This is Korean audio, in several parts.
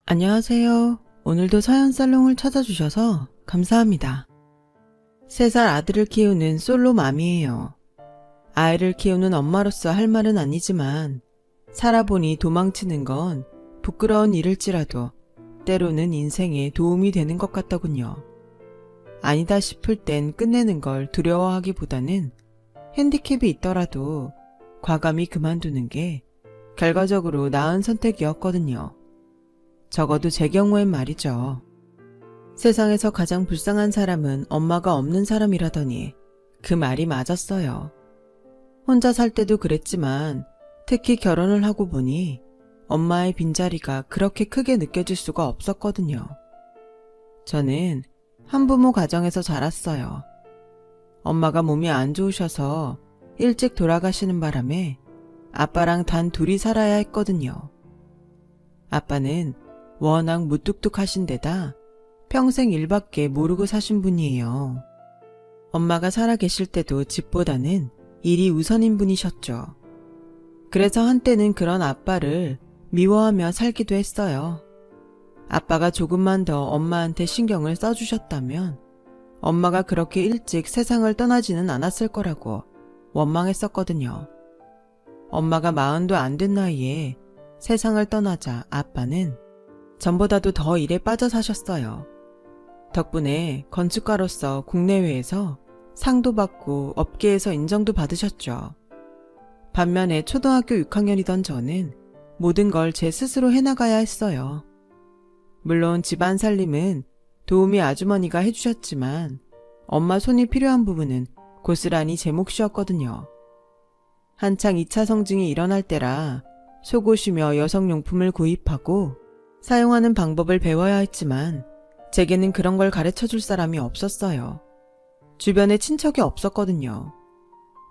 안녕하세요. 오늘도 사연살롱을 찾아주셔서 감사합니다. 3살 아들을 키우는 솔로 맘이에요. 아이를 키우는 엄마로서 할 말은 아니지만 살아보니 도망치는 건 부끄러운 일일지라도 때로는 인생에 도움이 되는 것 같더군요. 아니다 싶을 땐 끝내는 걸 두려워하기보다는 핸디캡이 있더라도 과감히 그만두는 게 결과적으로 나은 선택이었거든요. 적어도 제 경우엔 말이죠. 세상에서 가장 불쌍한 사람은 엄마가 없는 사람이라더니 그 말이 맞았어요. 혼자 살 때도 그랬지만 특히 결혼을 하고 보니 엄마의 빈자리가 그렇게 크게 느껴질 수가 없었거든요. 저는 한부모 가정에서 자랐어요. 엄마가 몸이 안 좋으셔서 일찍 돌아가시는 바람에 아빠랑 단 둘이 살아야 했거든요. 아빠는 워낙 무뚝뚝하신 데다 평생 일밖에 모르고 사신 분이에요. 엄마가 살아계실 때도 집보다는 일이 우선인 분이셨죠. 그래서 한때는 그런 아빠를 미워하며 살기도 했어요. 아빠가 조금만 더 엄마한테 신경을 써주셨다면 엄마가 그렇게 일찍 세상을 떠나지는 않았을 거라고 원망했었거든요. 엄마가 40도 안 된 나이에 세상을 떠나자 아빠는 전보다도 더 일에 빠져 사셨어요. 덕분에 건축가로서 국내외에서 상도 받고 업계에서 인정도 받으셨죠. 반면에 초등학교 6학년이던 저는 모든 걸 제 스스로 해나가야 했어요. 물론 집안 살림은 도우미 아주머니가 해주셨지만 엄마 손이 필요한 부분은 고스란히 제 몫이었거든요. 한창 2차 성징이 일어날 때라 속옷이며 여성용품을 구입하고 사용하는 방법을 배워야 했지만 제게는 그런 걸 가르쳐줄 사람이 없었어요. 주변에 친척이 없었거든요.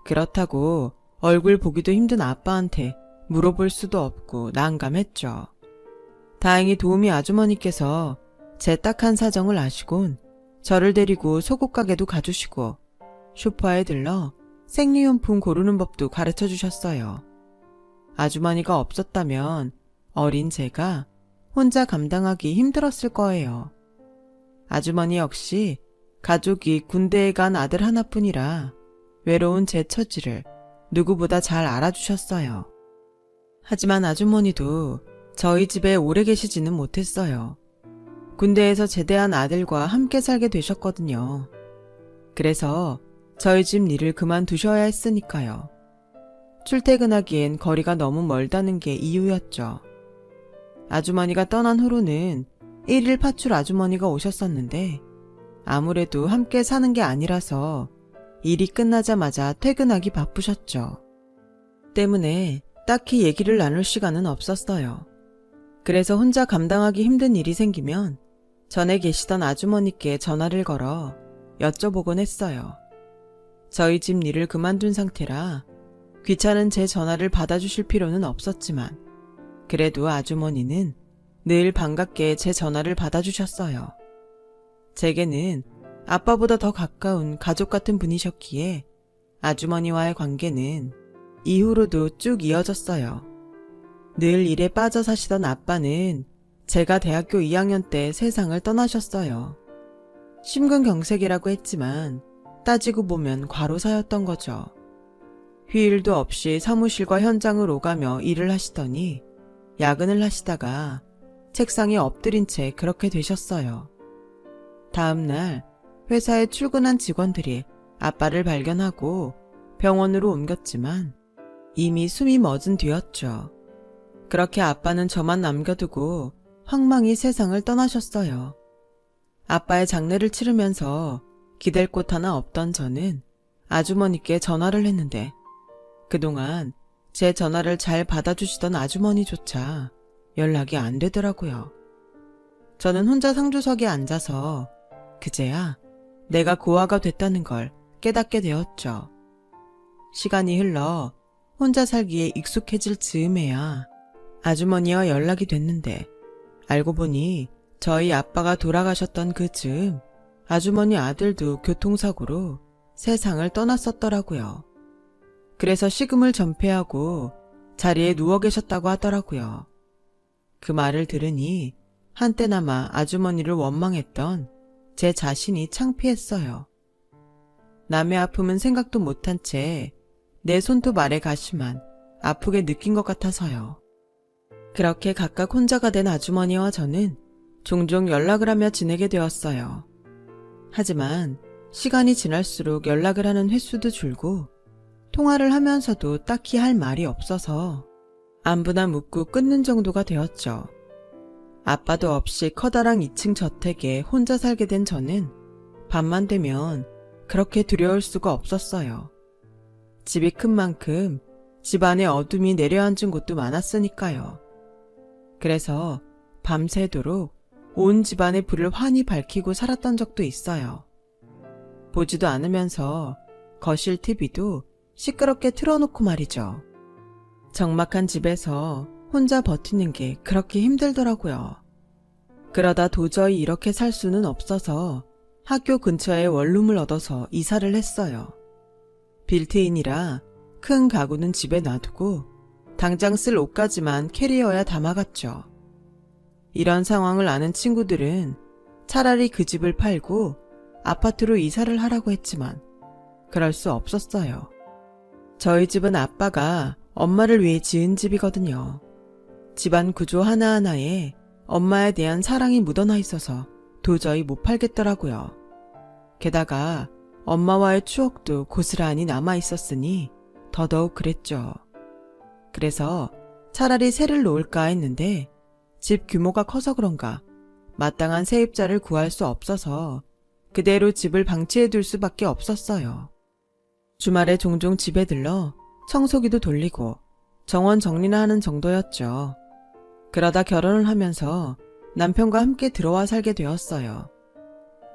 그렇다고 얼굴 보기도 힘든 아빠한테 물어볼 수도 없고 난감했죠. 다행히 도우미 아주머니께서 제 딱한 사정을 아시곤 저를 데리고 속옷 가게도 가주시고 쇼파에 들러 생리용품 고르는 법도 가르쳐 주셨어요. 아주머니가 없었다면 어린 제가 혼자 감당하기 힘들었을 거예요. 아주머니 역시 가족이 군대에 간 아들 하나뿐이라 외로운 제 처지를 누구보다 잘 알아주셨어요. 하지만 아주머니도 저희 집에 오래 계시지는 못했어요. 군대에서 제대한 아들과 함께 살게 되셨거든요. 그래서 저희 집 일을 그만두셔야 했으니까요. 출퇴근하기엔 거리가 너무 멀다는 게 이유였죠. 아주머니가 떠난 후로는 1일 파출 아주머니가 오셨었는데 아무래도 함께 사는 게 아니라서 일이 끝나자마자 퇴근하기 바쁘셨죠. 때문에 딱히 얘기를 나눌 시간은 없었어요. 그래서 혼자 감당하기 힘든 일이 생기면 전에 계시던 아주머니께 전화를 걸어 여쭤보곤 했어요. 저희 집 일을 그만둔 상태라 귀찮은 제 전화를 받아주실 필요는 없었지만 그래도 아주머니는 늘 반갑게 제 전화를 받아주셨어요. 제게는 아빠보다 더 가까운 가족 같은 분이셨기에 아주머니와의 관계는 이후로도 쭉 이어졌어요. 늘 일에 빠져 사시던 아빠는 제가 대학교 2학년 때 세상을 떠나셨어요. 심근경색이라고 했지만 따지고 보면 과로사였던 거죠. 휴일도 없이 사무실과 현장을 오가며 일을 하시더니 야근을 하시다가 책상에 엎드린 채 그렇게 되셨어요. 다음 날 회사에 출근한 직원들이 아빠를 발견하고 병원으로 옮겼지만 이미 숨이 멎은 뒤였죠. 그렇게 아빠는 저만 남겨두고 황망히 세상을 떠나셨어요. 아빠의 장례를 치르면서 기댈 곳 하나 없던 저는 아주머니께 전화를 했는데 그동안 제 전화를 잘 받아주시던 아주머니조차 연락이 안 되더라고요. 저는 혼자 상주석에 앉아서 그제야 내가 고아가 됐다는 걸 깨닫게 되었죠. 시간이 흘러 혼자 살기에 익숙해질 즈음에야 아주머니와 연락이 됐는데 알고 보니 저희 아빠가 돌아가셨던 그 즈음 아주머니 아들도 교통사고로 세상을 떠났었더라고요. 그래서 식음을 전폐하고 자리에 누워 계셨다고 하더라고요. 그 말을 들으니 한때나마 아주머니를 원망했던 제 자신이 창피했어요. 남의 아픔은 생각도 못한 채 내 손톱 아래 가시만 아프게 느낀 것 같아서요. 그렇게 각각 혼자가 된 아주머니와 저는 종종 연락을 하며 지내게 되었어요. 하지만 시간이 지날수록 연락을 하는 횟수도 줄고 통화를 하면서도 딱히 할 말이 없어서 안부나 묻고 끊는 정도가 되었죠. 아빠도 없이 커다란 2층 저택에 혼자 살게 된 저는 밤만 되면 그렇게 두려울 수가 없었어요. 집이 큰 만큼 집안에 어둠이 내려앉은 곳도 많았으니까요. 그래서 밤새도록 온 집안의 불을 환히 밝히고 살았던 적도 있어요. 보지도 않으면서 거실 TV도 시끄럽게 틀어놓고 말이죠. 적막한 집에서 혼자 버티는 게 그렇게 힘들더라고요. 그러다 도저히 이렇게 살 수는 없어서 학교 근처에 원룸을 얻어서 이사를 했어요. 빌트인이라 큰 가구는 집에 놔두고 당장 쓸 옷까지만 캐리어에 담아갔죠. 이런 상황을 아는 친구들은 차라리 그 집을 팔고 아파트로 이사를 하라고 했지만 그럴 수 없었어요. 저희 집은 아빠가 엄마를 위해 지은 집이거든요. 집안 구조 하나하나에 엄마에 대한 사랑이 묻어나 있어서 도저히 못 팔겠더라고요. 게다가 엄마와의 추억도 고스란히 남아 있었으니 더더욱 그랬죠. 그래서 차라리 새를 놓을까 했는데 집 규모가 커서 그런가 마땅한 세입자를 구할 수 없어서 그대로 집을 방치해둘 수밖에 없었어요. 주말에 종종 집에 들러 청소기도 돌리고 정원 정리나 하는 정도였죠. 그러다 결혼을 하면서 남편과 함께 들어와 살게 되었어요.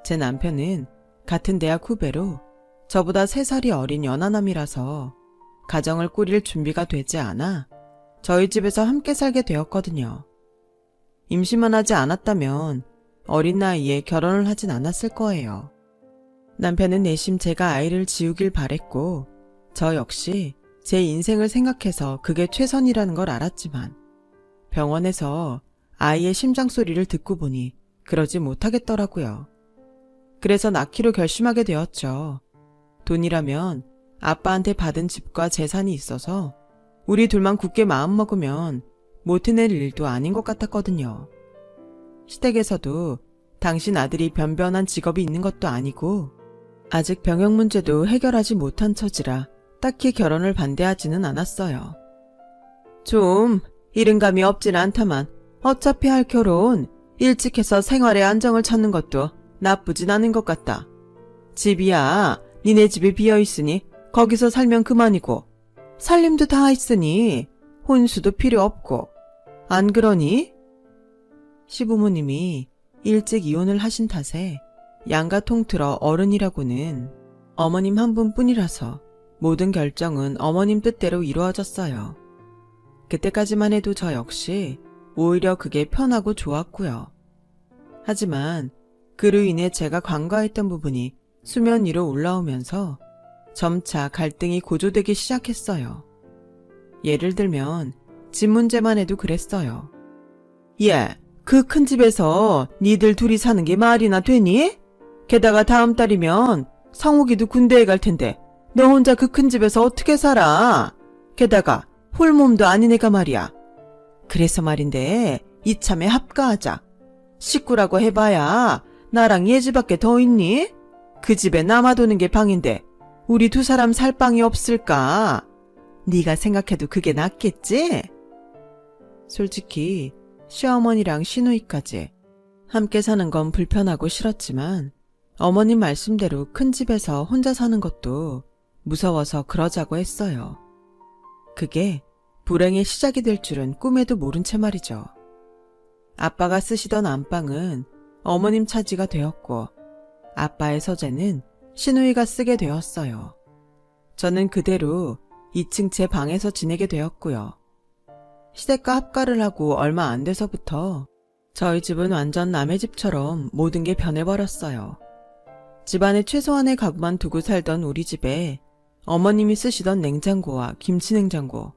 제 남편은 같은 대학 후배로 저보다 3살이 어린 연하남이라서 가정을 꾸릴 준비가 되지 않아 저희 집에서 함께 살게 되었거든요. 임신만 하지 않았다면 어린 나이에 결혼을 하진 않았을 거예요. 남편은 내심 제가 아이를 지우길 바랬고 저 역시 제 인생을 생각해서 그게 최선이라는 걸 알았지만 병원에서 아이의 심장 소리를 듣고 보니 그러지 못하겠더라고요. 그래서 낳기로 결심하게 되었죠. 돈이라면 아빠한테 받은 집과 재산이 있어서 우리 둘만 굳게 마음먹으면 못 해낼 일도 아닌 것 같았거든요. 시댁에서도 당신 아들이 변변한 직업이 있는 것도 아니고 아직 병역 문제도 해결하지 못한 처지라 딱히 결혼을 반대하지는 않았어요. 좀 이른감이 없진 않다만 어차피 할 결혼 일찍 해서 생활의 안정을 찾는 것도 나쁘진 않은 것 같다. 집이야 니네 집이 비어있으니 거기서 살면 그만이고 살림도 다 있으니 혼수도 필요 없고 안 그러니? 시부모님이 일찍 이혼을 하신 탓에 양가 통틀어 어른이라고는 어머님 한 분뿐이라서 모든 결정은 어머님 뜻대로 이루어졌어요. 그때까지만 해도 저 역시 오히려 그게 편하고 좋았고요. 하지만 그로 인해 제가 관과했던 부분이 수면 위로 올라오면서 점차 갈등이 고조되기 시작했어요. 예를 들면 집 문제만 해도 그랬어요. 예, 그 큰 집에서 니들 둘이 사는 게 말이나 되니? 게다가 다음 달이면 성욱이도 군대에 갈 텐데 너 혼자 그 큰 집에서 어떻게 살아? 게다가 홀몸도 아닌 애가 말이야. 그래서 말인데 이참에 합가하자. 식구라고 해봐야 나랑 예지밖에 더 있니? 그 집에 남아도는 게 방인데 우리 2사람 살 방이 없을까? 네가 생각해도 그게 낫겠지? 솔직히 시어머니랑 시누이까지 함께 사는 건 불편하고 싫었지만 어머님 말씀대로 큰 집에서 혼자 사는 것도 무서워서 그러자고 했어요. 그게 불행의 시작이 될 줄은 꿈에도 모른 채 말이죠. 아빠가 쓰시던 안방은 어머님 차지가 되었고 아빠의 서재는 시누이가 쓰게 되었어요. 저는 그대로 2층 제 방에서 지내게 되었고요. 시댁과 합가를 하고 얼마 안 돼서부터 저희 집은 완전 남의 집처럼 모든 게 변해버렸어요. 집안에 최소한의 가구만 두고 살던 우리 집에 어머님이 쓰시던 냉장고와 김치냉장고,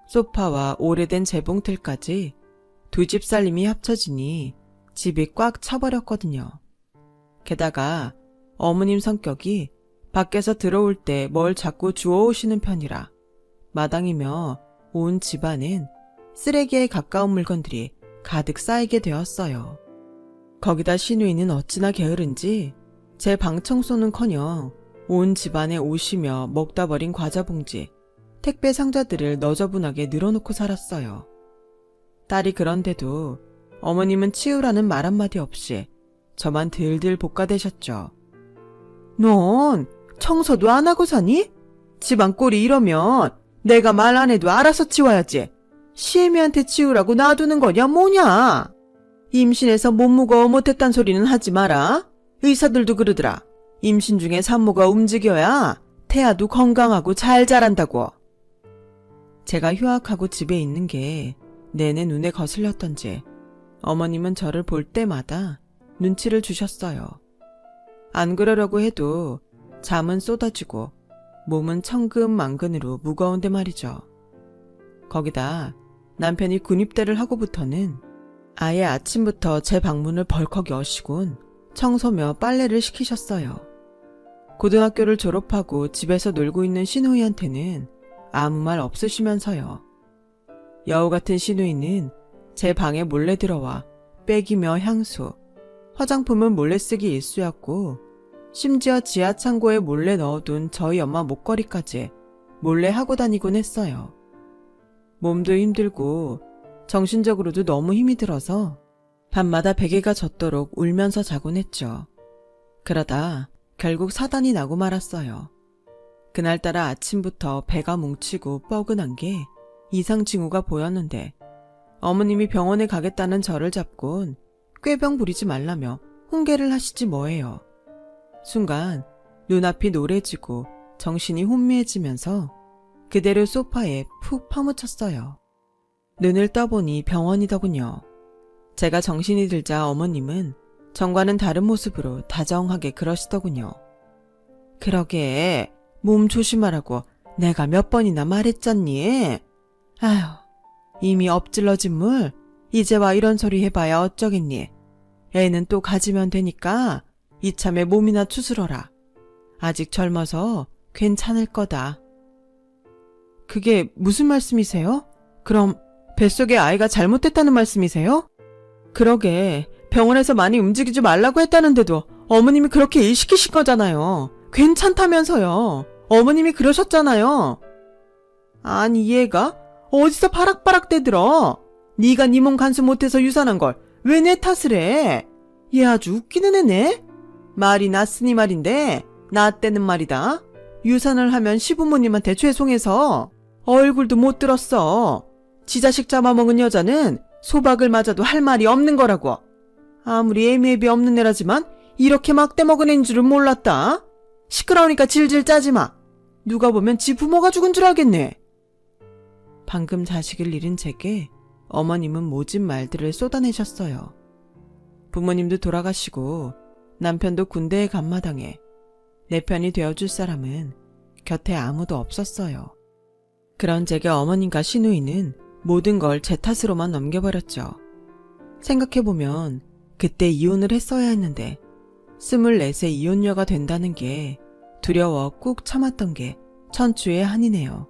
소파와 오래된 재봉틀까지 두 집 살림이 합쳐지니 집이 꽉 차버렸거든요. 게다가 어머님 성격이 밖에서 들어올 때 뭘 자꾸 주워오시는 편이라 마당이며 온 집안은 쓰레기에 가까운 물건들이 가득 쌓이게 되었어요. 거기다 시누이는 어찌나 게으른지 제 방 청소는커녕 온 집안에 옷이며 먹다 버린 과자 봉지, 택배 상자들을 너저분하게 늘어놓고 살았어요. 딸이 그런데도 어머님은 치우라는 말 한마디 없이 저만 들들 볶아대셨죠. 넌 청소도 안 하고 사니? 집안 꼴이 이러면 내가 말 안 해도 알아서 치워야지. 시애미한테 치우라고 놔두는 거냐 뭐냐? 임신해서 몸무거워 못했단 소리는 하지 마라. 의사들도 그러더라. 임신 중에 산모가 움직여야 태아도 건강하고 잘 자란다고. 제가 휴학하고 집에 있는 게 내내 눈에 거슬렸던지 어머님은 저를 볼 때마다 눈치를 주셨어요. 안 그러려고 해도 잠은 쏟아지고 몸은 천근만근으로 무거운데 말이죠. 거기다 남편이 군입대를 하고부터는 아예 아침부터 제 방문을 벌컥 여시곤 청소며 빨래를 시키셨어요. 고등학교를 졸업하고 집에서 놀고 있는 시누이한테는 아무 말 없으시면서요. 여우 같은 시누이는 제 방에 몰래 들어와 빼기며 향수, 화장품은 몰래 쓰기 일쑤였고 심지어 지하 창고에 몰래 넣어둔 저희 엄마 목걸이까지 몰래 하고 다니곤 했어요. 몸도 힘들고 정신적으로도 너무 힘이 들어서 밤마다 베개가 젖도록 울면서 자곤 했죠. 그러다 결국 사단이 나고 말았어요. 그날따라 아침부터 배가 뭉치고 뻐근한 게 이상 징후가 보였는데 어머님이 병원에 가겠다는 저를 잡곤 꾀병 부리지 말라며 훈계를 하시지 뭐예요. 순간 눈앞이 노래지고 정신이 혼미해지면서 그대로 소파에 푹 파묻혔어요. 눈을 떠보니 병원이더군요. 제가 정신이 들자 어머님은 전과는 다른 모습으로 다정하게 그러시더군요. 그러게 몸 조심하라고 내가 몇 번이나 말했잖니. 아휴, 이미 엎질러진 물 이제 와 이런 소리 해봐야 어쩌겠니. 애는 또 가지면 되니까 이참에 몸이나 추스러라. 아직 젊어서 괜찮을 거다. 그게 무슨 말씀이세요? 그럼 뱃속에 아이가 잘못됐다는 말씀이세요? 그러게 병원에서 많이 움직이지 말라고 했다는데도 어머님이 그렇게 일 시키신 거잖아요. 괜찮다면서요. 어머님이 그러셨잖아요. 아니 얘가 어디서 바락바락 대들어. 네가 네 몸 간수 못해서 유산한 걸 왜 내 탓을 해. 얘 아주 웃기는 애네. 말이 났으니 말인데 나 때는 말이다. 유산을 하면 시부모님한테 죄송해서 얼굴도 못 들었어. 지 자식 잡아먹은 여자는 소박을 맞아도 할 말이 없는 거라고. 아무리 애미애비 없는 애라지만 이렇게 막대 먹은 애인 줄은 몰랐다. 시끄러우니까 질질 짜지 마. 누가 보면 지 부모가 죽은 줄 알겠네. 방금 자식을 잃은 제게 어머님은 모진 말들을 쏟아내셨어요. 부모님도 돌아가시고 남편도 군대에 간 마당에 내 편이 되어줄 사람은 곁에 아무도 없었어요. 그런 제게 어머님과 시누이는 모든 걸 제 탓으로만 넘겨버렸죠. 생각해보면 그때 이혼을 했어야 했는데 24세 이혼녀가 된다는 게 두려워 꾹 참았던 게 천추의 한이네요.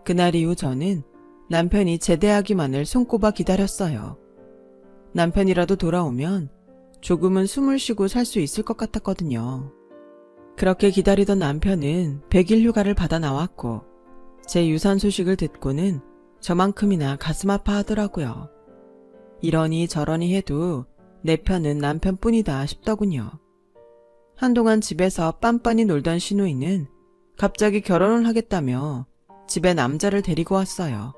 그날 이후 저는 남편이 제대하기만을 손꼽아 기다렸어요. 남편이라도 돌아오면 조금은 숨을 쉬고 살 수 있을 것 같았거든요. 그렇게 기다리던 남편은 100일 휴가를 받아 나왔고 제 유산 소식을 듣고는 저만큼이나 가슴 아파하더라고요. 이러니 저러니 해도 내 편은 남편뿐이다 싶더군요. 한동안 집에서 빤빤히 놀던 시누이는 갑자기 결혼을 하겠다며 집에 남자를 데리고 왔어요.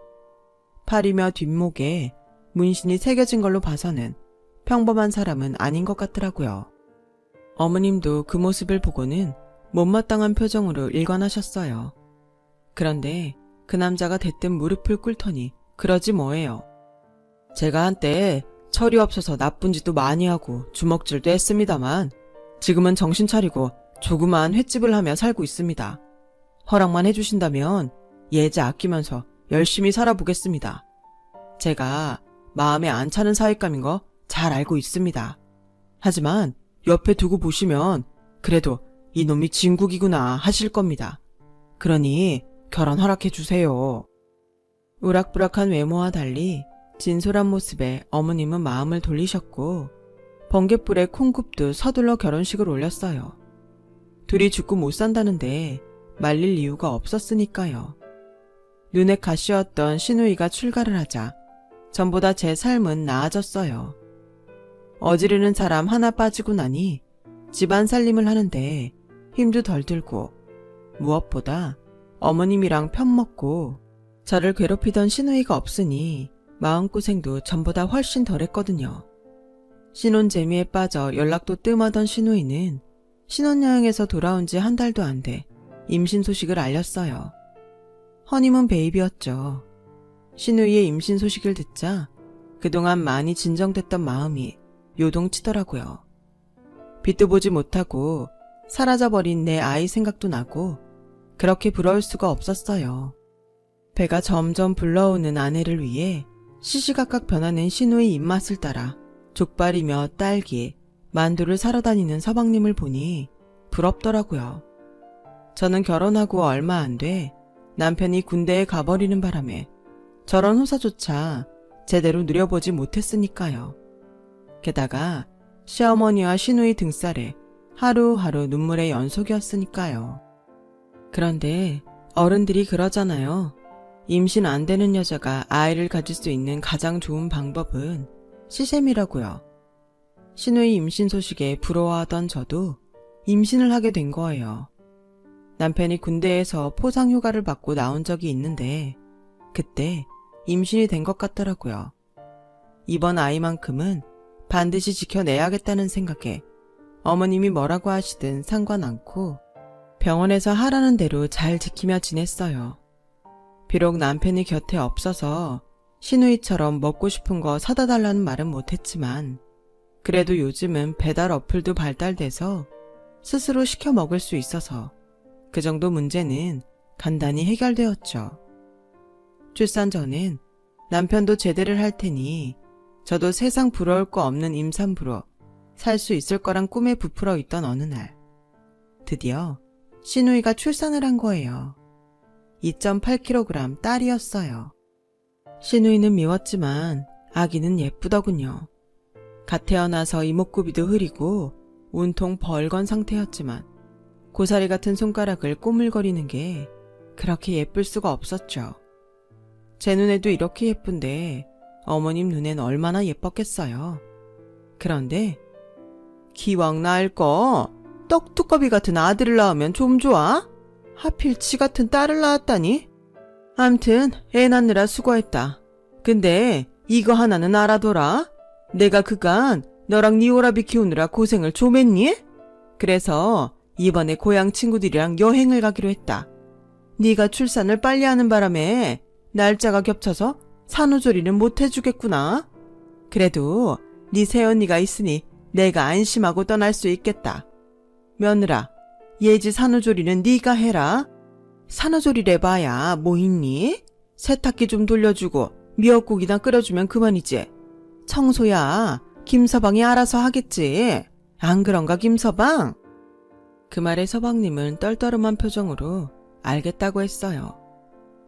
팔이며 뒷목에 문신이 새겨진 걸로 봐서는 평범한 사람은 아닌 것 같더라고요. 어머님도 그 모습을 보고는 못마땅한 표정으로 일관하셨어요. 그런데 그 남자가 대뜸 무릎을 꿇더니 그러지 뭐예요. 제가 한때 철이 없어서 나쁜 짓도 많이 하고 주먹질도 했습니다만 지금은 정신 차리고 조그마한 횟집을 하며 살고 있습니다. 허락만 해주신다면 예제 아끼면서 열심히 살아보겠습니다. 제가 마음에 안 차는 사윗감인 거 잘 알고 있습니다. 하지만 옆에 두고 보시면 그래도 이놈이 진국이구나 하실 겁니다. 그러니 결혼 허락해 주세요. 우락부락한 외모와 달리 진솔한 모습에 어머님은 마음을 돌리셨고 번갯불에 콩국도 서둘러 결혼식을 올렸어요. 둘이 죽고 못 산다는데 말릴 이유가 없었으니까요. 눈에 가시였던 시누이가 출가를 하자 전보다 제 삶은 나아졌어요. 어지르는 사람 하나 빠지고 나니 집안 살림을 하는데 힘도 덜 들고 무엇보다 어머님이랑 편먹고 저를 괴롭히던 시누이가 없으니 마음고생도 전보다 훨씬 덜했거든요. 신혼 재미에 빠져 연락도 뜸하던 시누이는 신혼여행에서 돌아온 지 한 달도 안 돼 임신 소식을 알렸어요. 허니문 베이비였죠. 시누이의 임신 소식을 듣자 그동안 많이 진정됐던 마음이 요동치더라고요. 빛도 보지 못하고 사라져버린 내 아이 생각도 나고 그렇게 부러울 수가 없었어요. 배가 점점 불러오는 아내를 위해 시시각각 변하는 시누이 입맛을 따라 족발이며 딸기, 만두를 사러 다니는 서방님을 보니 부럽더라고요. 저는 결혼하고 얼마 안 돼 남편이 군대에 가버리는 바람에 저런 호사조차 제대로 누려보지 못했으니까요. 게다가 시어머니와 시누이 등살에 하루하루 눈물의 연속이었으니까요. 그런데 어른들이 그러잖아요. 임신 안 되는 여자가 아이를 가질 수 있는 가장 좋은 방법은 시샘이라고요. 시누이 임신 소식에 부러워하던 저도 임신을 하게 된 거예요. 남편이 군대에서 포상 휴가를 받고 나온 적이 있는데 그때 임신이 된 것 같더라고요. 이번 아이만큼은 반드시 지켜내야겠다는 생각에 어머님이 뭐라고 하시든 상관 않고 병원에서 하라는 대로 잘 지키며 지냈어요. 비록 남편이 곁에 없어서 시누이처럼 먹고 싶은 거 사다 달라는 말은 못했지만 그래도 요즘은 배달 어플도 발달돼서 스스로 시켜 먹을 수 있어서 그 정도 문제는 간단히 해결되었죠. 출산 전엔 남편도 제대를 할 테니 저도 세상 부러울 거 없는 임산부로 살 수 있을 거란 꿈에 부풀어 있던 어느 날 드디어 시누이가 출산을 한 거예요. 2.8kg 딸이었어요. 시누이는 미웠지만 아기는 예쁘더군요. 갓 태어나서 이목구비도 흐리고 온통 벌건 상태였지만 고사리 같은 손가락을 꼬물거리는 게 그렇게 예쁠 수가 없었죠. 제 눈에도 이렇게 예쁜데 어머님 눈엔 얼마나 예뻤겠어요. 그런데 기왕 낳을 거 떡두꺼비 같은 아들을 낳으면 좀 좋아? 하필 지 같은 딸을 낳았다니? 암튼 애 낳느라 수고했다. 근데 이거 하나는 알아둬라. 내가 그간 너랑 니 오라비 키우느라 고생을 좀 했니? 그래서 이번에 고향 친구들이랑 여행을 가기로 했다. 네가 출산을 빨리 하는 바람에 날짜가 겹쳐서 산후조리는 못 해주겠구나. 그래도 네 새언니가 있으니 내가 안심하고 떠날 수 있겠다. 며느라, 예지 산후조리는 네가 해라. 산후조리를 해봐야 뭐 있니? 세탁기 좀 돌려주고 미역국이나 끓여주면 그만이지. 청소야 김서방이 알아서 하겠지. 안 그런가 김서방? 그 말에 서방님은 떨떠름한 표정으로 알겠다고 했어요.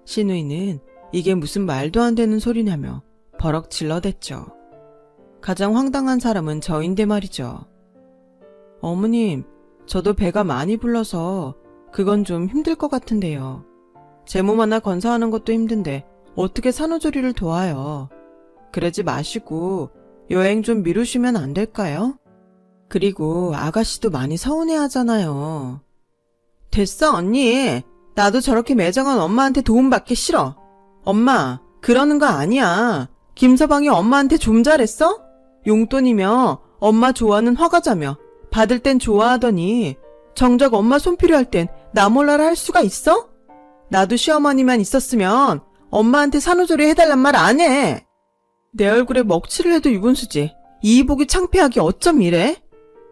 시누이는 이게 무슨 말도 안 되는 소리냐며 버럭 질러댔죠. 가장 황당한 사람은 저인데 말이죠. 어머님, 저도 배가 많이 불러서 그건 좀 힘들 것 같은데요. 제 몸 하나 건사하는 것도 힘든데 어떻게 산후조리를 도와요. 그러지 마시고 여행 좀 미루시면 안 될까요? 그리고 아가씨도 많이 서운해하잖아요. 됐어 언니. 나도 저렇게 매정한 엄마한테 도움받기 싫어. 엄마, 그러는 거 아니야. 김서방이 엄마한테 좀 잘했어? 용돈이며 엄마 좋아하는 화과자며 받을 땐 좋아하더니 정작 엄마 손 필요할 땐 나 몰라라 할 수가 있어? 나도 시어머니만 있었으면 엄마한테 산후조리 해달란 말 안 해. 내 얼굴에 먹칠을 해도 유분수지. 이 보기 창피하게 어쩜 이래?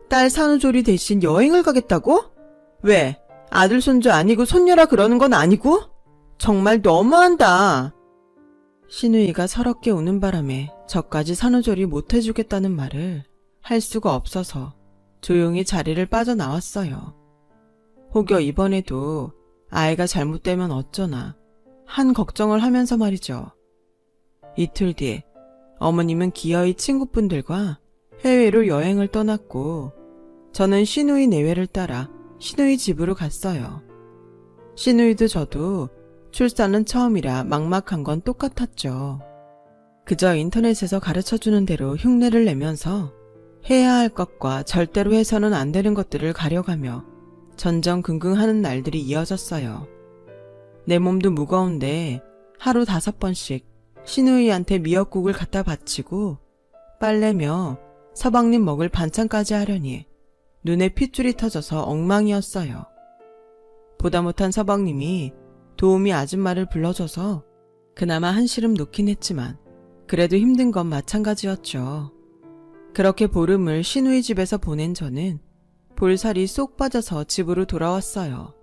딸 산후조리 대신 여행을 가겠다고? 왜? 아들 손주 아니고 손녀라 그러는 건 아니고? 정말 너무한다. 신우이가 서럽게 우는 바람에 저까지 산후조리 못해주겠다는 말을 할 수가 없어서 조용히 자리를 빠져나왔어요. 혹여 이번에도 아이가 잘못되면 어쩌나 한 걱정을 하면서 말이죠. 이틀 뒤에 어머님은 기어이 친구분들과 해외로 여행을 떠났고 저는 신우이 내외를 따라 신우이 집으로 갔어요. 신우이도 저도 출산은 처음이라 막막한 건 똑같았죠. 그저 인터넷에서 가르쳐주는 대로 흉내를 내면서 해야 할 것과 절대로 해서는 안 되는 것들을 가려가며 전전긍긍하는 날들이 이어졌어요. 내 몸도 무거운데 하루 5번씩 신우이한테 미역국을 갖다 바치고 빨래며 서방님 먹을 반찬까지 하려니 눈에 핏줄이 터져서 엉망이었어요. 보다 못한 서방님이 도우미 아줌마를 불러줘서 그나마 한시름 놓긴 했지만 그래도 힘든 건 마찬가지였죠. 그렇게 보름을 신우이 집에서 보낸 저는 볼살이 쏙 빠져서 집으로 돌아왔어요.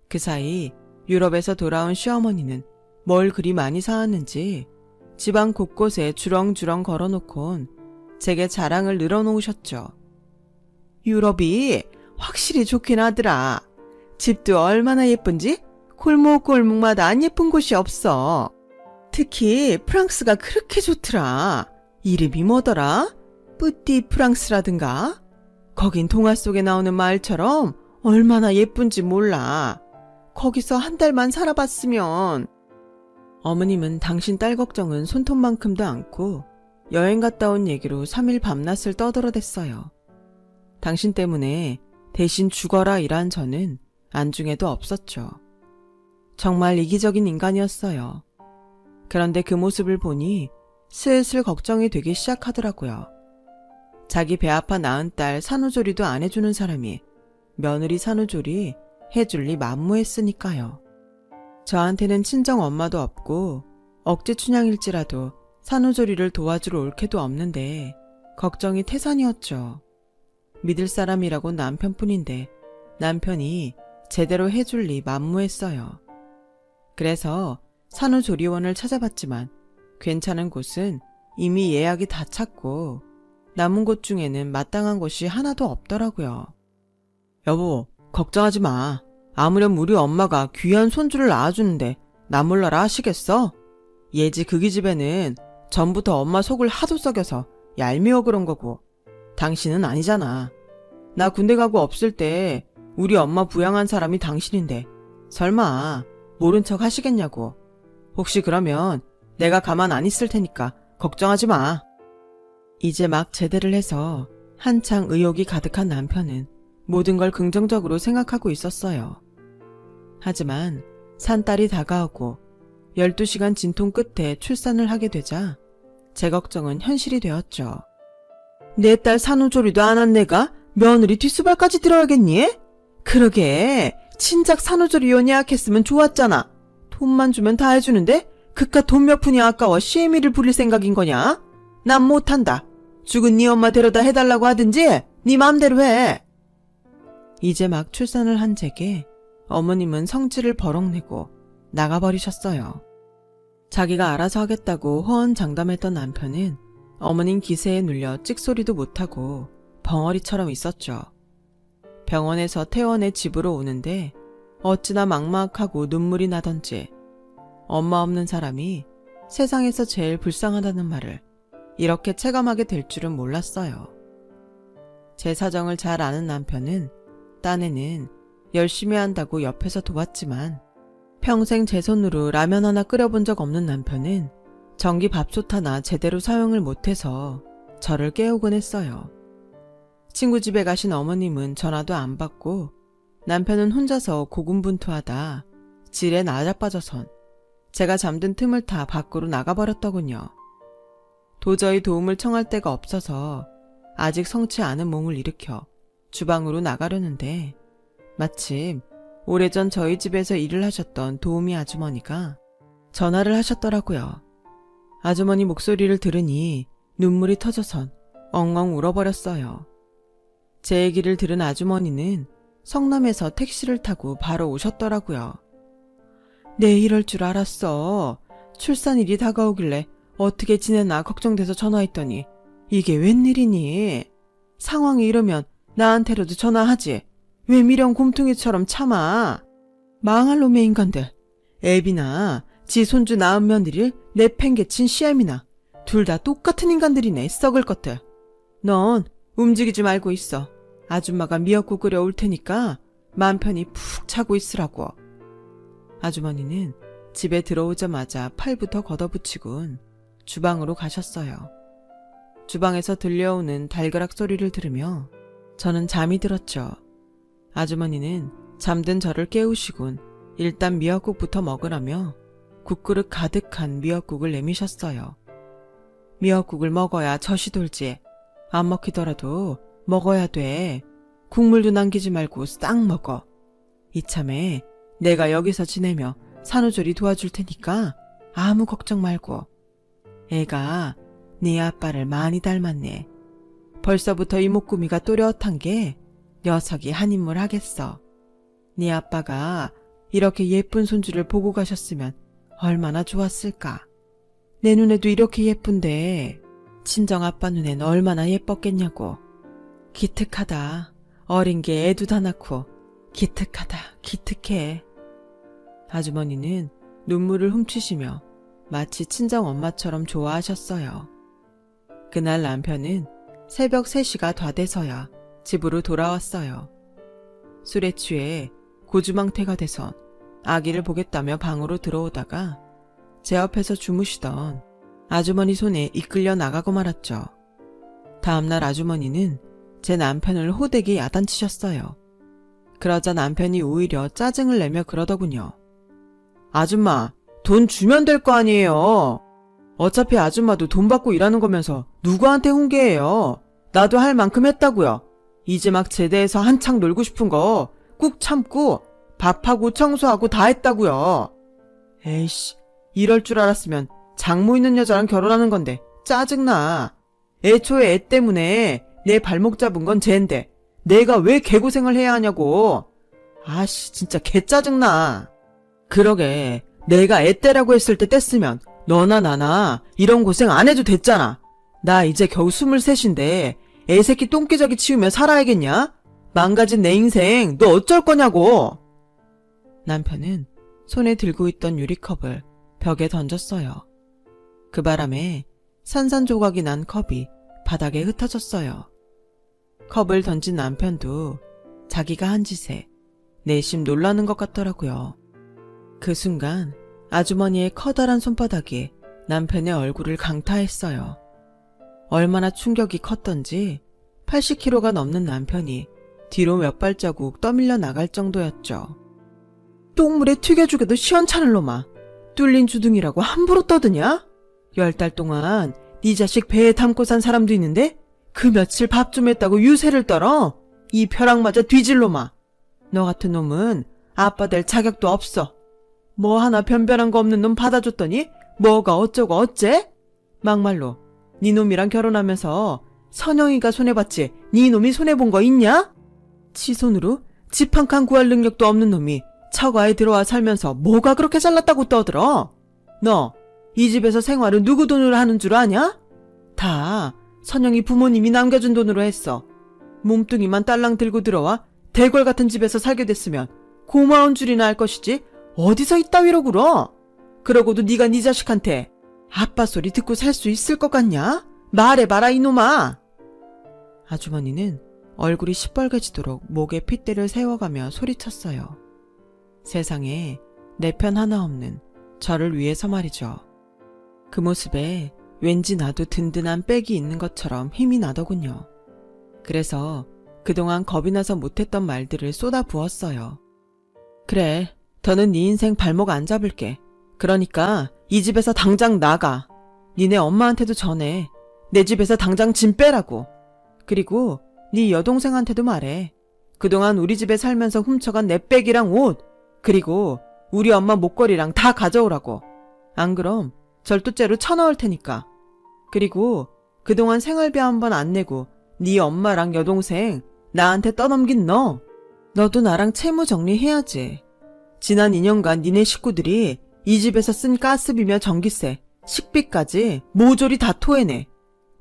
그 사이 유럽에서 돌아온 시어머니는 뭘 그리 많이 사왔는지 집안 곳곳에 주렁주렁 걸어놓곤 제게 자랑을 늘어놓으셨죠. 유럽이 확실히 좋긴 하더라. 집도 얼마나 예쁜지 골목골목마다 안 예쁜 곳이 없어. 특히 프랑스가 그렇게 좋더라. 이름이 뭐더라? 뿌띠 프랑스라든가? 거긴 동화 속에 나오는 마을처럼 얼마나 예쁜지 몰라. 거기서 한 달만 살아봤으면. 어머님은 당신 딸 걱정은 손톱만큼도 않고 여행 갔다 온 얘기로 3일 밤낮을 떠들어댔어요. 당신 때문에 대신 죽어라 일한 저는 안중에도 없었죠. 정말 이기적인 인간이었어요. 그런데 그 모습을 보니 슬슬 걱정이 되기 시작하더라고요. 자기 배 아파 낳은 딸 산후조리도 안 해주는 사람이 며느리 산후조리 해줄 리 만무했으니까요. 저한테는 친정 엄마도 없고 억지 춘향일지라도 산후조리를 도와주러 올 캐도 없는데 걱정이 태산이었죠. 믿을 사람이라고 남편뿐인데 남편이 제대로 해줄 리 만무했어요. 그래서 산후조리원을 찾아봤지만 괜찮은 곳은 이미 예약이 다 찼고 남은 곳 중에는 마땅한 곳이 하나도 없더라고요. 여보, 걱정하지 마. 아무렴 우리 엄마가 귀한 손주를 낳아주는데 나 몰라라 하시겠어? 예지 그기 집에는 전부터 엄마 속을 하도 썩여서 얄미워 그런 거고 당신은 아니잖아. 나 군대 가고 없을 때 우리 엄마 부양한 사람이 당신인데 설마 모른 척 하시겠냐고. 혹시 그러면 내가 가만 안 있을 테니까 걱정하지 마. 이제 막 제대를 해서 한창 의욕이 가득한 남편은 모든 걸 긍정적으로 생각하고 있었어요. 하지만 산딸이 다가오고 12시간 진통 끝에 출산을 하게 되자 제 걱정은 현실이 되었죠. 내 딸 산후조리도 안 한 내가 며느리 뒷수발까지 들어야겠니? 그러게 친작 산후조리원 예약했으면 좋았잖아. 돈만 주면 다 해주는데 그깟 돈 몇 푼이 아까워 시애미를 부릴 생각인 거냐? 난 못한다. 죽은 네 엄마 데려다 해달라고 하든지 네 마음대로 해. 이제 막 출산을 한 제게 어머님은 성질을 버럭내고 나가버리셨어요. 자기가 알아서 하겠다고 호언장담했던 남편은 어머님 기세에 눌려 찍소리도 못하고 벙어리처럼 있었죠. 병원에서 퇴원해 집으로 오는데 어찌나 막막하고 눈물이 나던지 엄마 없는 사람이 세상에서 제일 불쌍하다는 말을 이렇게 체감하게 될 줄은 몰랐어요. 제 사정을 잘 아는 남편은 딴에는 열심히 한다고 옆에서 도왔지만 평생 제 손으로 라면 하나 끓여본 적 없는 남편은 전기 밥솥 하나 제대로 사용을 못해서 저를 깨우곤 했어요. 친구 집에 가신 어머님은 전화도 안 받고 남편은 혼자서 고군분투하다 질에 나자빠져선 제가 잠든 틈을 타 밖으로 나가버렸더군요. 도저히 도움을 청할 데가 없어서 아직 성치 않은 몸을 일으켜 주방으로 나가려는데 마침 오래전 저희 집에서 일을 하셨던 도우미 아주머니가 전화를 하셨더라고요. 아주머니 목소리를 들으니 눈물이 터져선 엉엉 울어버렸어요. 제 얘기를 들은 아주머니는 성남에서 택시를 타고 바로 오셨더라고요. 내 이럴 줄 알았어. 출산일이 다가오길래 어떻게 지내나 걱정돼서 전화했더니 이게 웬일이니? 상황이 이러면 나한테라도 전화하지. 왜 미련 곰퉁이처럼 참아? 망할 놈의 인간들. 애비나 지 손주 낳은 며느리를 내팽개친 시애미나 둘 다 똑같은 인간들이네, 썩을 것들. 넌 움직이지 말고 있어. 아줌마가 미역국 끓여올 테니까 맘 편히 푹 자고 있으라고. 아주머니는 집에 들어오자마자 팔부터 걷어붙이곤 주방으로 가셨어요. 주방에서 들려오는 달그락 소리를 들으며 저는 잠이 들었죠. 아주머니는 잠든 저를 깨우시곤 일단 미역국부터 먹으라며 국그릇 가득한 미역국을 내미셨어요. 미역국을 먹어야 젖이 돌지. 안 먹히더라도 먹어야 돼. 국물도 남기지 말고 싹 먹어. 이참에 내가 여기서 지내며 산후조리 도와줄 테니까 아무 걱정 말고. 애가 네 아빠를 많이 닮았네. 벌써부터 이목구미가 또렷한 게 녀석이 한 인물 하겠어. 네 아빠가 이렇게 예쁜 손주를 보고 가셨으면 얼마나 좋았을까. 내 눈에도 이렇게 예쁜데 친정 아빠 눈엔 얼마나 예뻤겠냐고. 기특하다. 어린 게 애도 다 낳고 기특하다. 기특해. 아주머니는 눈물을 훔치시며 마치 친정 엄마처럼 좋아하셨어요. 그날 남편은 새벽 3시가 다 돼서야 집으로 돌아왔어요. 술에 취해 고주망태가 돼서 아기를 보겠다며 방으로 들어오다가 제 옆에서 주무시던 아주머니 손에 이끌려 나가고 말았죠. 다음날 아주머니는 제 남편을 호되게 야단치셨어요. 그러자 남편이 오히려 짜증을 내며 그러더군요. 아줌마, 돈 주면 될 거 아니에요. 어차피 아줌마도 돈 받고 일하는 거면서 누구한테 훈계해요. 나도 할 만큼 했다고요. 이제 막 제대해서 한창 놀고 싶은 거 꾹 참고 밥하고 청소하고 다 했다고요. 에이씨, 이럴 줄 알았으면 장모 있는 여자랑 결혼하는 건데 짜증나. 애초에 애 때문에 내 발목 잡은 건 쟤인데 내가 왜 개고생을 해야 하냐고. 아씨, 진짜 개짜증나. 그러게, 내가 애 떼라고 했을 때 뗐으면 너나 나나 이런 고생 안 해도 됐잖아. 나 이제 겨우 23인데 애새끼 똥기저귀 치우며 살아야겠냐? 망가진 내 인생 너 어쩔 거냐고. 남편은 손에 들고 있던 유리컵을 벽에 던졌어요. 그 바람에 산산조각이 난 컵이 바닥에 흩어졌어요. 컵을 던진 남편도 자기가 한 짓에 내심 놀라는 것 같더라고요. 그 순간 아주머니의 커다란 손바닥이 남편의 얼굴을 강타했어요. 얼마나 충격이 컸던지 80kg가 넘는 남편이 뒤로 몇 발자국 떠밀려 나갈 정도였죠. 똥물에 튀겨주게도 시원찮을 놈아. 뚫린 주둥이라고 함부로 떠드냐? 10달 동안 네 자식 배에 담고 산 사람도 있는데 그 며칠 밥 좀 했다고 유세를 떨어? 이 벼락 맞아 뒤질 놈아. 너 같은 놈은 아빠 될 자격도 없어. 뭐 하나 변변한 거 없는 놈 받아줬더니 뭐가 어쩌고 어째? 막말로 네 놈이랑 결혼하면서 선영이가 손해봤지 네 놈이 손해본 거 있냐? 지 손으로 집 한 칸 구할 능력도 없는 놈이 처가에 들어와 살면서 뭐가 그렇게 잘났다고 떠들어? 너 이 집에서 생활은 누구 돈으로 하는 줄 아냐? 다 선영이 부모님이 남겨준 돈으로 했어. 몸뚱이만 딸랑 들고 들어와 대궐 같은 집에서 살게 됐으면 고마운 줄이나 알 것이지 어디서 이따위로 굴어? 그러고도 네가 네 자식한테 아빠 소리 듣고 살 수 있을 것 같냐? 말해봐라 이놈아. 아주머니는 얼굴이 시뻘개지도록 목에 핏대를 세워가며 소리쳤어요. 세상에 내 편 하나 없는 저를 위해서 말이죠. 그 모습에 왠지 나도 든든한 백이 있는 것처럼 힘이 나더군요. 그래서 그동안 겁이 나서 못했던 말들을 쏟아부었어요. 그래, 더는 네 인생 발목 안 잡을게. 그러니까 이 집에서 당장 나가. 니네 엄마한테도 전해. 내 집에서 당장 짐 빼라고. 그리고 네 여동생한테도 말해. 그동안 우리 집에 살면서 훔쳐간 내 백이랑 옷, 그리고 우리 엄마 목걸이랑 다 가져오라고. 안 그럼 절도죄로 쳐넣을 테니까. 그리고 그동안 생활비 한 번 안 내고 네 엄마랑 여동생 나한테 떠넘긴 너도 나랑 채무 정리해야지. 지난 2년간 니네 식구들이 이 집에서 쓴 가스비며 전기세, 식비까지 모조리 다 토해내.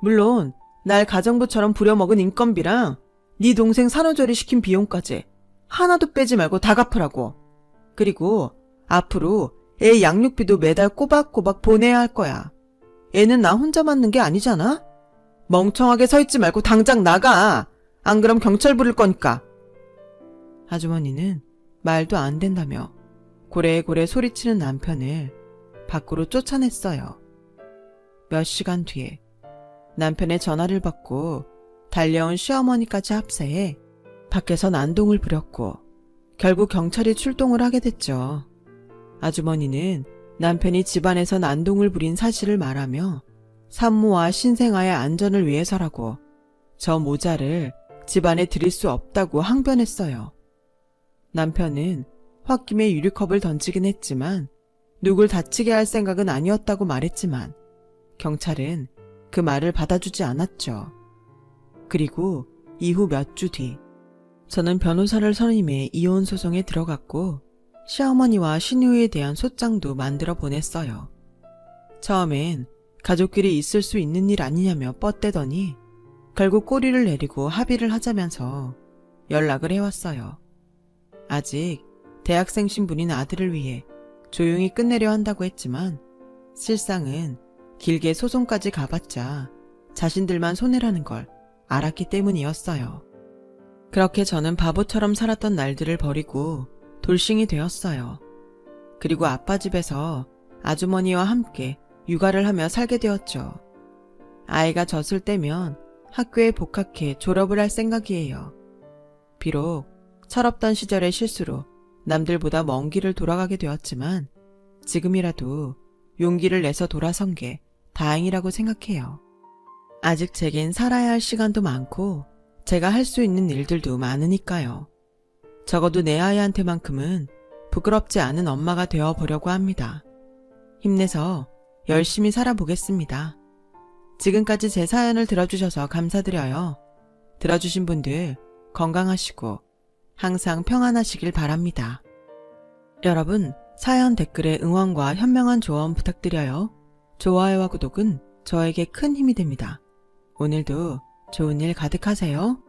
물론 날 가정부처럼 부려먹은 인건비랑 네 동생 산후조리 시킨 비용까지 하나도 빼지 말고 다 갚으라고. 그리고 앞으로 애 양육비도 매달 꼬박꼬박 보내야 할 거야. 애는 나 혼자 맡는 게 아니잖아? 멍청하게 서 있지 말고 당장 나가. 안 그럼 경찰 부를 거니까. 아주머니는 말도 안 된다며 고래고래 소리치는 남편을 밖으로 쫓아냈어요. 몇 시간 뒤에 남편의 전화를 받고 달려온 시어머니까지 합세해 밖에서 난동을 부렸고 결국 경찰이 출동을 하게 됐죠. 아주머니는 남편이 집안에서 난동을 부린 사실을 말하며 산모와 신생아의 안전을 위해서라고 저 모자를 집안에 들일 수 없다고 항변했어요. 남편은 홧김에 유리컵을 던지긴 했지만 누굴 다치게 할 생각은 아니었다고 말했지만 경찰은 그 말을 받아주지 않았죠. 그리고 이후 몇 주 뒤 저는 변호사를 선임해 이혼 소송에 들어갔고 시어머니와 시누이에 대한 소장도 만들어 보냈어요. 처음엔 가족끼리 있을 수 있는 일 아니냐며 뻗대더니 결국 꼬리를 내리고 합의를 하자면서 연락을 해왔어요. 아직 대학생 신분인 아들을 위해 조용히 끝내려 한다고 했지만 실상은 길게 소송까지 가봤자 자신들만 손해라는 걸 알았기 때문이었어요. 그렇게 저는 바보처럼 살았던 날들을 버리고 돌싱이 되었어요. 그리고 아빠 집에서 아주머니와 함께 육아를 하며 살게 되었죠. 아이가 젖을 때면 학교에 복학해 졸업을 할 생각이에요. 비록 철없던 시절의 실수로 남들보다 먼 길을 돌아가게 되었지만 지금이라도 용기를 내서 돌아선 게 다행이라고 생각해요. 아직 제겐 살아야 할 시간도 많고 제가 할 수 있는 일들도 많으니까요. 적어도 내 아이한테만큼은 부끄럽지 않은 엄마가 되어보려고 합니다. 힘내서 열심히 살아보겠습니다. 지금까지 제 사연을 들어주셔서 감사드려요. 들어주신 분들 건강하시고 항상 평안하시길 바랍니다. 여러분, 사연 댓글에 응원과 현명한 조언 부탁드려요. 좋아요와 구독은 저에게 큰 힘이 됩니다. 오늘도 좋은 일 가득하세요.